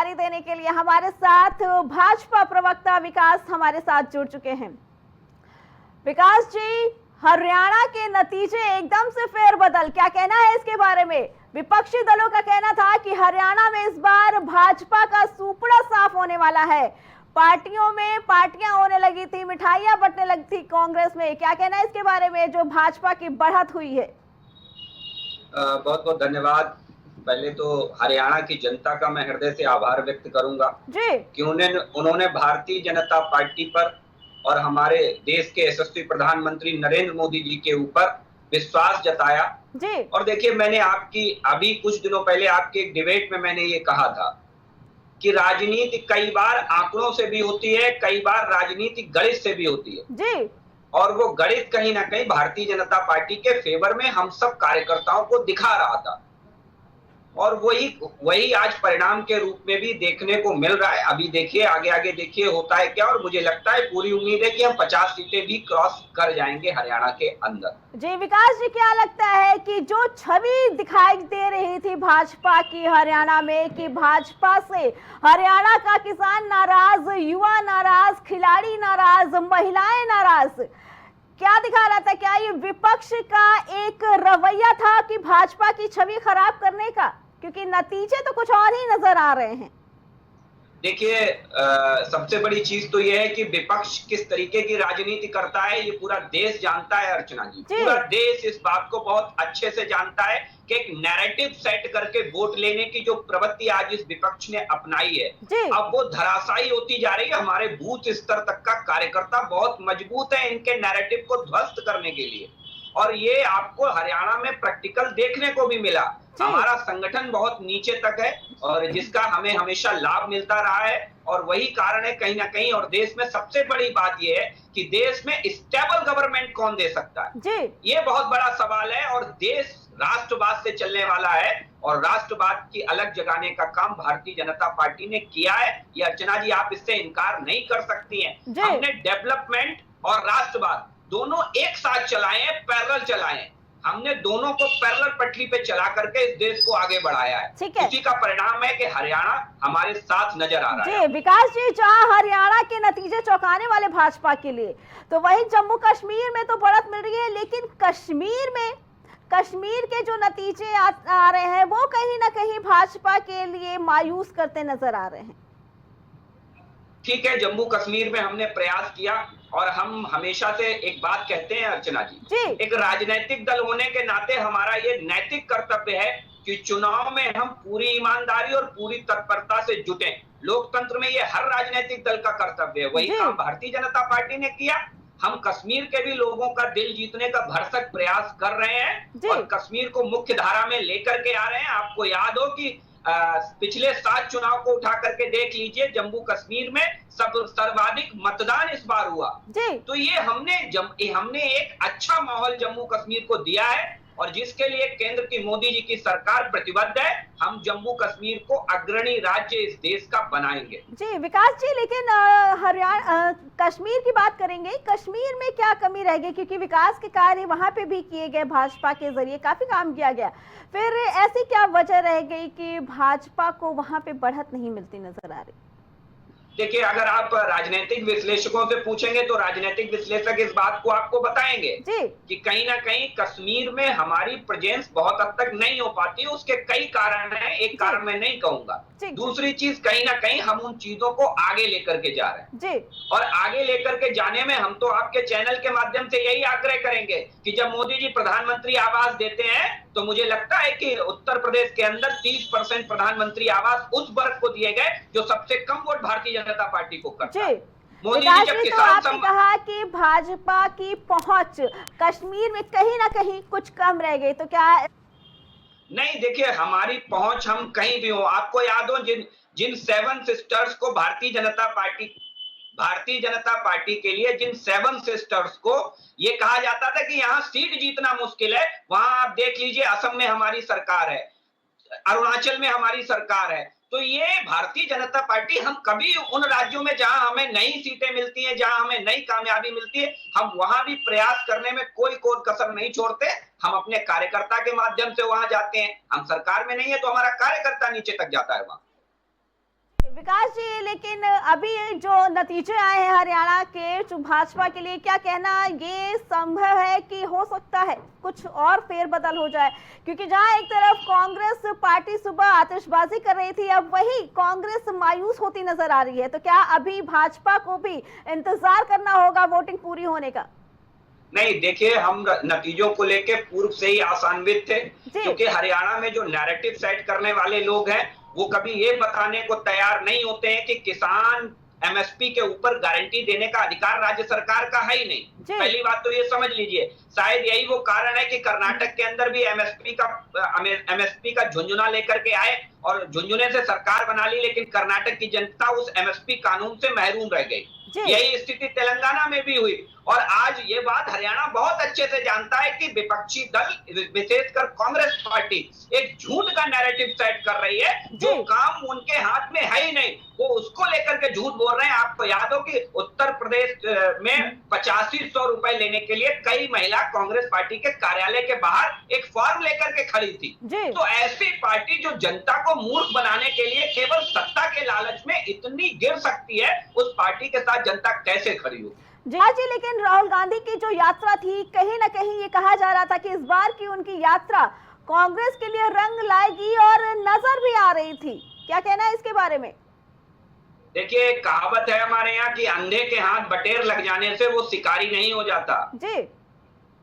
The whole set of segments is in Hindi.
जानकारी देने के लिए हमारे साथ भाजपा प्रवक्ता विकास हमारे साथ जुड़ चुके हैं। विकास जी, हरियाणा के नतीजे एकदम से फेरबदल, क्या कहना है इसके बारे में? विपक्षी दलों का कहना था कि हरियाणा में इस बार भाजपा का सुपड़ा साफ होने वाला है। पार्टियों में पार्टियां होने लगी थी, मिठाइयां बंटने लगी थी कांग्रेस में। क्या कहना है इसके बारे में जो भाजपा की बढ़त हुई है? बहुत बहुत धन्यवाद। पहले तो हरियाणा की जनता का मैं हृदय से आभार व्यक्त करूंगा जी कि उन्होंने भारतीय जनता पार्टी पर और हमारे देश के यशस्वी प्रधानमंत्री नरेंद्र मोदी जी के ऊपर विश्वास जताया जी। और देखिए, मैंने अभी कुछ दिनों पहले आपके एक डिबेट में मैंने ये कहा था कि राजनीति कई बार आंकड़ों से भी होती है, कई बार राजनीति गणित से भी होती है जी और वो गणित कहीं ना कहीं भारतीय जनता पार्टी के फेवर में हम सब कार्यकर्ताओं को दिखा रहा था और वही आज परिणाम के रूप में भी देखने को मिल रहा है। अभी देखिए, आगे आगे देखिए होता है क्या, और मुझे लगता है, पूरी उम्मीद है कि हम 50 सीटें भी क्रॉस कर जाएंगे हरियाणा के अंदर। जी विकास जी, क्या लगता है कि जो छवि दिखाई दे रही थी भाजपा की हरियाणा में, कि भाजपा से हरियाणा का किसान नाराज, युवा नाराज, खिलाड़ी नाराज, महिलाएं नाराज, क्या दिखा रहा था? क्या ये विपक्ष का एक रवैया था कि भाजपा की छवि खराब करने का? क्योंकि नतीजे तो कुछ और ही नजर आ रहे हैं। देखिए, सबसे बड़ी चीज तो यह है कि विपक्ष किस तरीके की राजनीति करता है ये पूरा देश जानता है अर्चना जी। पूरा देश इस बात को बहुत अच्छे से जानता है कि एक नैरेटिव सेट करके वोट लेने की जो प्रवृत्ति आज इस विपक्ष ने अपनाई है, अब वो धराशायी होती जा रही है। हमारे बूथ स्तर तक का कार्यकर्ता बहुत मजबूत है इनके नैरेटिव को ध्वस्त करने के लिए, और ये आपको हरियाणा में प्रैक्टिकल देखने को भी मिला। हमारा संगठन बहुत नीचे तक है और जिसका हमें हमेशा लाभ मिलता रहा है, और वही कारण है कहीं ना कहीं। और देश में सबसे बड़ी बात यह है कि देश में स्टेबल गवर्नमेंट कौन दे सकता है, ये बहुत बड़ा सवाल है। और देश राष्ट्रवाद से चलने वाला है और राष्ट्रवाद की अलग जगाने का काम भारतीय जनता पार्टी ने किया है। ये अर्चना जी, आप इससे इनकार नहीं कर सकती हैं। हमने डेवलपमेंट और राष्ट्रवाद दोनों एक साथ चलाए हैं, पैरेलल चलाए हैं। हमने दोनों को पैरेलल पटरी पे चला करके इस देश को आगे बढ़ाया है। उसी का परिणाम है कि हरियाणा हमारे साथ नजर आ रहा है। विकास जी, जहां हरियाणा के नतीजे चौंकाने वाले भाजपा के लिए, तो वहीं जम्मू कश्मीर में तो बढ़त मिल रही है, लेकिन कश्मीर के जो नतीजे आ रहे हैं वो कहीं ना कहीं भाजपा के लिए मायूस करते नजर आ रहे हैं। ठीक है, जम्मू कश्मीर में हमने प्रयास किया और हम हमेशा से एक बात कहते हैं अर्चना जी, एक राजनीतिक दल होने के नाते हमारा ये नैतिक कर्तव्य है कि चुनाव में हम पूरी ईमानदारी और पूरी तत्परता से जुटें। लोकतंत्र में ये हर राजनीतिक दल का कर्तव्य है। वही काम भारतीय जनता पार्टी ने किया। हम कश्मीर के भी लोगों का दिल जीतने का भरसक प्रयास कर रहे हैं और कश्मीर को मुख्य धारा में लेकर के आ रहे हैं। आपको याद हो कि पिछले 7 चुनाव को उठा करके देख लीजिए, जम्मू कश्मीर में सर्वाधिक मतदान इस बार हुआ। तो ये हमने एक अच्छा माहौल जम्मू कश्मीर को दिया है और जिसके लिए केंद्र की मोदी जी की सरकार प्रतिबद्ध है। हम जम्मू कश्मीर को अग्रणी राज्य इस देश का बनाएंगे। जी विकास जी, लेकिन हरियाणा कश्मीर की बात करेंगे, कश्मीर में क्या कमी रह गई? क्योंकि विकास के कार्य वहां पे भी किए गए, भाजपा के जरिए काफी काम किया गया, फिर ऐसी क्या वजह रह गई कि भाजपा को वहां पे बढ़त नहीं मिलती नजर आ रही? देखिए, अगर आप राजनीतिक विश्लेषकों से पूछेंगे तो राजनीतिक विश्लेषक इस बात को आपको बताएंगे कि कहीं ना कहीं कश्मीर में हमारी प्रेजेंस बहुत हद तक नहीं हो पाती है। उसके कई कारण हैं, एक कारण मैं नहीं कहूंगा। दूसरी चीज, कहीं ना कहीं हम उन चीजों को आगे लेकर के जा रहे हैं और आगे लेकर के जाने में हम तो आपके चैनल के माध्यम से यही आग्रह करेंगे कि जब मोदी जी प्रधानमंत्री आवास देते हैं तो मुझे लगता है कि उत्तर प्रदेश के अंदर 30% प्रधानमंत्री आवास उस वर्ग को दिए गए जो सबसे कम वोट भारतीय जनता पार्टी को करता है। मोदी जी जब किसान आपने कहा कि भाजपा की पहुंच कश्मीर में कहीं ना कहीं कुछ कम रह गई, तो क्या? नहीं, देखिए, हमारी पहुंच हम कहीं भी हो, आपको याद हो जिन 7 सिस्टर्स को भारतीय जनता पार्टी के लिए, जिन 7 सिस्टर्स को ये कहा जाता था कि यहाँ सीट जीतना मुश्किल है, वहां आप देख लीजिए, असम में हमारी सरकार है, अरुणाचल में हमारी सरकार है। तो ये भारतीय जनता पार्टी, हम कभी उन राज्यों में जहां हमें नई सीटें मिलती हैं, जहां हमें नई कामयाबी मिलती है, हम वहां भी प्रयास करने में कोई कसर नहीं छोड़ते। हम अपने कार्यकर्ता के माध्यम से वहां जाते हैं। हम सरकार में नहीं है तो हमारा कार्यकर्ता नीचे तक जाता है वहां। विकास जी, लेकिन अभी जो नतीजे आए हैं हरियाणा के, जो भाजपा के लिए, क्या कहना ये संभव है कि हो सकता है कुछ और फेरबदल हो जाए? क्योंकि जहां एक तरफ कांग्रेस पार्टी सुबह आतिशबाजी कर रही थी, अब वही कांग्रेस मायूस होती नजर आ रही है, तो क्या अभी भाजपा को भी इंतजार करना होगा वोटिंग पूरी होने का? नहीं, देखिए, हम नतीजों को लेके पूर्व से ही आशान्वित थे, क्योंकि हरियाणा में जो नैरेटिव सेट करने वाले लोग हैं वो कभी ये बताने को तैयार नहीं होते हैं कि किसान एमएसपी के ऊपर गारंटी देने का अधिकार राज्य सरकार का है ही नहीं। पहली बात तो ये समझ लीजिए, शायद यही वो कारण है कि कर्नाटक के अंदर भी एमएसपी का झुंझुना लेकर के आए और झुंझुने से सरकार बना ली, लेकिन कर्नाटक की जनता उस एमएसपी कानून से महरूम रह गई। यही स्थिति तेलंगाना में भी हुई, और आज ये बात हरियाणा बहुत अच्छे से जानता है कि विपक्षी दल, विशेषकर कांग्रेस पार्टी, एक झूठ का नैरेटिव सेट कर रही है। जो काम उनके हाथ में है ही नहीं, वो उसको लेकर के झूठ बोल रहे हैं। आपको याद हो कि उत्तर प्रदेश में 8500 रुपए लेने के लिए कई महिला कांग्रेस पार्टी के कार्यालय के बाहर एक फॉर्म लेकर के खड़ी थी। तो ऐसी पार्टी जो जनता को मूर्ख बनाने के लिए केवल सत्ता के लालच में इतनी गिर सकती है, उस पार्टी के साथ जनता कैसे खड़ी हो? जी, लेकिन राहुल गांधी की जो यात्रा थी, कहीं ना कहीं ये कहा जा रहा था कि इस बार की उनकी यात्रा कांग्रेस के लिए रंग लाएगी, और नजर भी आ रही थी। क्या कहना है इसके बारे में? देखिए, कहावत है हमारे यहाँ कि अंधे के हाथ बटेर लग जाने से वो शिकारी नहीं हो जाता जी।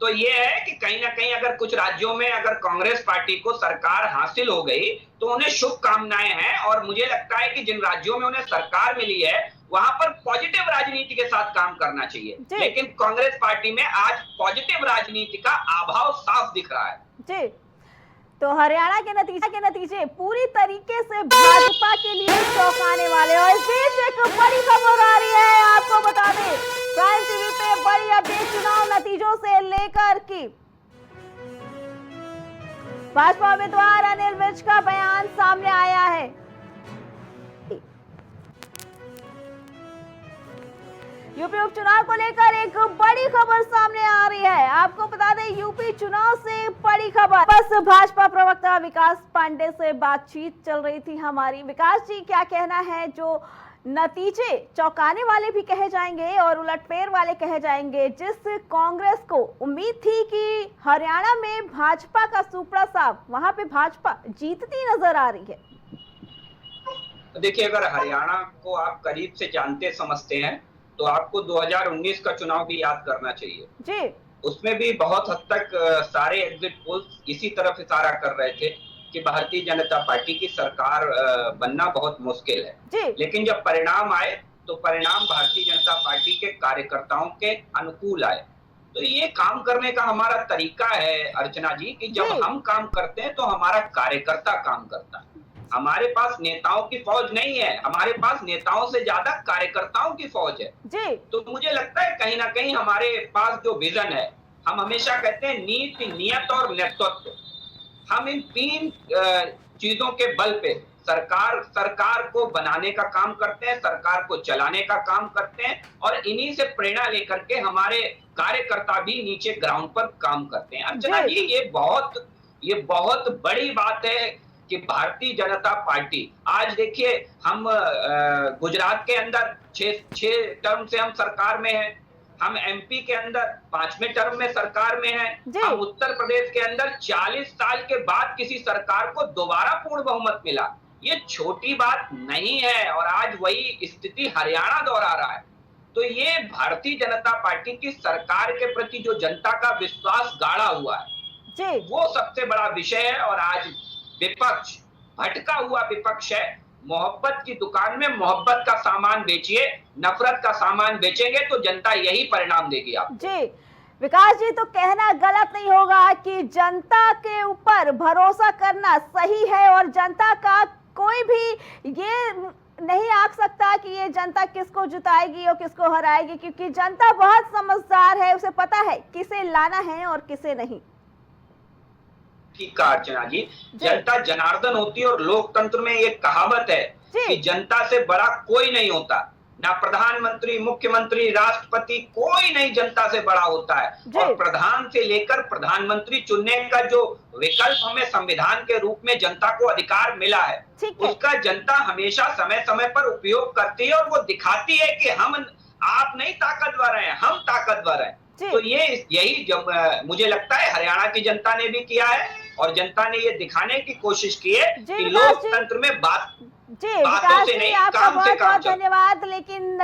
तो ये है कि कहीं ना कहीं अगर कुछ राज्यों में अगर कांग्रेस पार्टी को सरकार हासिल हो गई तो उन्हें शुभकामनाएं हैं, और मुझे लगता है कि जिन राज्यों में उन्हें सरकार मिली है वहां पर पॉजिटिव राजनीति के साथ काम करना चाहिए। लेकिन कांग्रेस पार्टी में आज पॉजिटिव राजनीति का अभाव साफ दिख रहा है। जी, तो हरियाणा के नतीजे पूरी तरीके से भाजपा के लिए चौंकाने वाले। और इस बीच एक बड़ी खबर आ रही है, आपको बता दें, प्राइम टीवी पे बड़ी अपडेट चुनाव नतीजों से लेकर की भाजपा उम्मीदवार अनिल विज का बयान सामने आया है। यूपी उपचुनाव को लेकर एक बड़ी खबर सामने आ रही है। आपको बता दें, यूपी चुनाव से बड़ी खबर। बस भाजपा प्रवक्ता विकास पांडे से बातचीत चल रही थी हमारी। विकास जी, क्या कहना है? जो नतीजे चौंकाने वाले भी कहे जाएंगे और उलटफेर वाले कहे जाएंगे, जिस कांग्रेस को उम्मीद थी कि हरियाणा में भाजपा का सुपड़ा साफ, वहां पे भाजपा जीतती नजर आ रही है। देखिए, अगर हरियाणा को आप करीब से जानते समझते हैं तो आपको 2019 का चुनाव भी याद करना चाहिए जी। उसमें भी बहुत हद तक सारे एग्जिट पोल्स इसी तरफ इशारा कर रहे थे कि भारतीय जनता पार्टी की सरकार बनना बहुत मुश्किल है जी। लेकिन जब परिणाम आए तो परिणाम भारतीय जनता पार्टी के कार्यकर्ताओं के अनुकूल आए। तो ये काम करने का हमारा तरीका है अर्चना जी कि जब हम काम करते हैं तो हमारा कार्यकर्ता काम करता है। हमारे पास नेताओं की फौज नहीं है, हमारे पास नेताओं से ज्यादा कार्यकर्ताओं की फौज है जी। तो मुझे लगता है कहीं ना कहीं हमारे पास जो विजन है, हम हमेशा कहते हैं नीति, नियत और नेतृत्व, हम इन तीन चीजों के बल पे सरकार को बनाने का काम करते हैं, सरकार को चलाने का काम करते हैं, और इन्हीं से प्रेरणा लेकर के हमारे कार्यकर्ता भी नीचे ग्राउंड पर काम करते हैं। अर्चना जी, ये बहुत बड़ी बात है कि भारतीय जनता पार्टी आज, देखिए, हम गुजरात के अंदर 6 टर्म से हम सरकार में हैं, हम एमपी के अंदर 5वें टर्म में सरकार में हैं, हम उत्तर प्रदेश के अंदर 40 साल के बाद किसी सरकार को दोबारा पूर्ण बहुमत मिला। ये छोटी बात नहीं है, और आज वही स्थिति हरियाणा दोहरा रहा है। तो ये भारतीय जनता पार्टी की सरकार के प्रति जो जनता का विश्वास गाढ़ा हुआ है वो सबसे बड़ा विषय है। और आज विपक्ष भटका हुआ विपक्ष है। मोहब्बत की दुकान में मोहब्बत का सामान बेचिए, नफरत का सामान बेचेंगे तो जनता यही परिणाम देगी आप जी। विकास जी, तो कहना गलत नहीं होगा कि जनता के ऊपर भरोसा करना सही है, और जनता का कोई भी ये नहीं आंक सकता कि ये जनता किसको जिताएगी और किसको हराएगी, क्योंकि जनता बहुत समझदार है, उसे पता है किसे लाना है और किसे नहीं। ठीक कहा अर्चना जी, जनता जनार्दन होती है, और लोकतंत्र में एक कहावत है कि जनता से बड़ा कोई नहीं होता। ना प्रधानमंत्री, मुख्यमंत्री, राष्ट्रपति, कोई नहीं जनता से बड़ा होता है। और प्रधान से लेकर प्रधानमंत्री चुनने का जो विकल्प हमें संविधान के रूप में जनता को अधिकार मिला है, उसका जनता हमेशा समय समय पर उपयोग करती है और वो दिखाती है कि हम, आप नहीं ताकतवर हैं, हम ताकतवर हैं। तो यही मुझे लगता है हरियाणा की जनता ने भी किया है और जनता ने ये दिखाने की कोशिश की है कि लोकतंत्र में बातों से नहीं, काम से काम चलता है। धन्यवाद। लेकिन